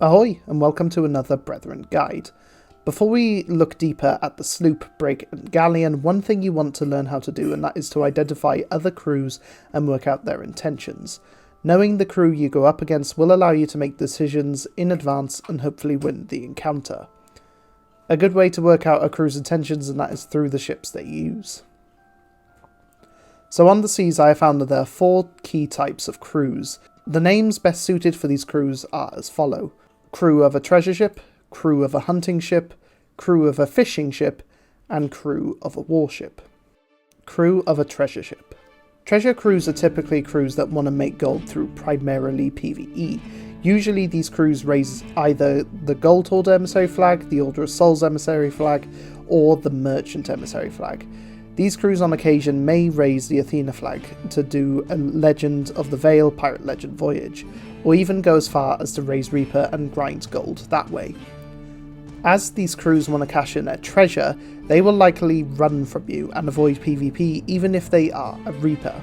Ahoy, and welcome to another Brethren Guide. Before we look deeper at the sloop, brig and galleon, one thing you want to learn how to do, and that is to identify other crews and work out their intentions. Knowing the crew you go up against will allow you to make decisions in advance and hopefully win the encounter. A good way to work out a crew's intentions, and that is through the ships they use. So on the seas I have found that there are 4 key types of crews. The names best suited for these crews are as follow: crew of a treasure ship, crew of a hunting ship, crew of a fishing ship, and crew of a warship. Crew of a treasure ship. Treasure crews are typically crews that want to make gold through primarily PvE. Usually these crews raise either the Gold Horde emissary flag, the Order of Souls emissary flag, or the Merchant emissary flag. These crews on occasion may raise the Athena flag to do a Legend of the Veil pirate legend voyage, or even go as far as to raise Reaper and grind gold that way. As these crews want to cash in their treasure, they will likely run from you and avoid PvP even if they are a Reaper.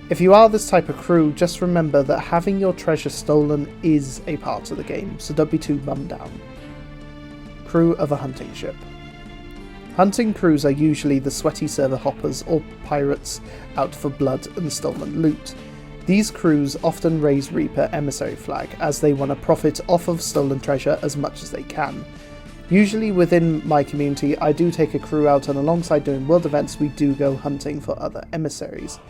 If you are this type of crew, just remember that having your treasure stolen is a part of the game, so don't be too bummed down. Crew of a hunting ship. Hunting crews are usually the sweaty server hoppers or pirates out for blood and stolen loot. These crews often raise Reaper emissary flag as they want to profit off of stolen treasure as much as they can. Usually within my community I do take a crew out, and alongside doing world events we do go hunting for other emissaries.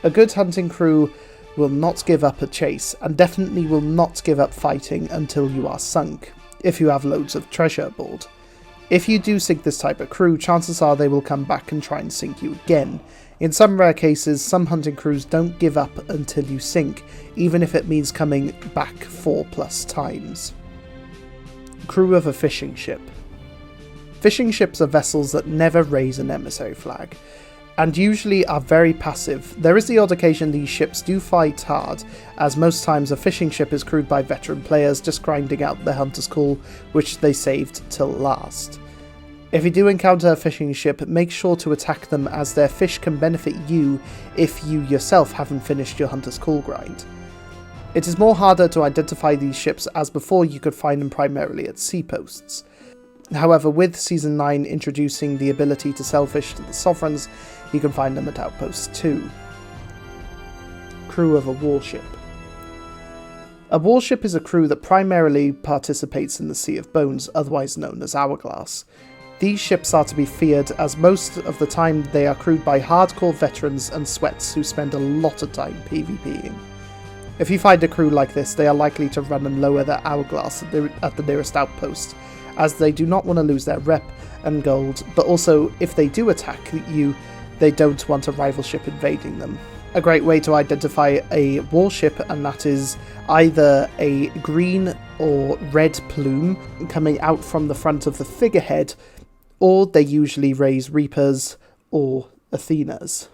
A good hunting crew will not give up a chase, and definitely will not give up fighting until you are sunk, if you have loads of treasure aboard. If you do sink this type of crew, chances are they will come back and try and sink you again. In some rare cases, some hunting crews don't give up until you sink, even if it means coming back 4+ times. Crew of a fishing ship. Fishing ships are vessels that never raise an emissary flag, and usually are very passive. There is the odd occasion these ships do fight hard, as most times a fishing ship is crewed by veteran players just grinding out their hunter's call, which they saved till last. If you do encounter a fishing ship, make sure to attack them, as their fish can benefit you if you yourself haven't finished your hunter's call grind. It is more harder to identify these ships, as before you could find them primarily at sea posts. However, with Season 9 introducing the ability to sell fish to the Sovereigns, you can find them at outposts too. Crew of a warship. A warship is a crew that primarily participates in the Sea of Bones, otherwise known as Hourglass. These ships are to be feared, as most of the time they are crewed by hardcore veterans and sweats who spend a lot of time PvPing. If you find a crew like this, they are likely to run and lower their Hourglass at the nearest outpost, as they do not want to lose their rep and gold, but also if they do attack you, they don't want a rival ship invading them. A great way to identify a warship, and that is either a green or red plume coming out from the front of the figurehead, or they usually raise Reapers or Athenas.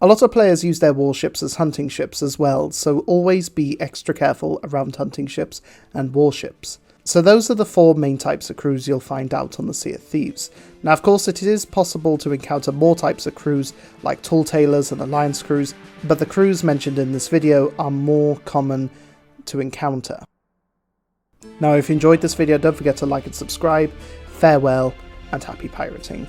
A lot of players use their warships as hunting ships as well, so always be extra careful around hunting ships and warships. So those are the 4 main types of crews you'll find out on the Sea of Thieves. Now of course it is possible to encounter more types of crews like Tall Tailors and Alliance crews, but the crews mentioned in this video are more common to encounter. Now if you enjoyed this video, don't forget to like and subscribe. Farewell and happy pirating.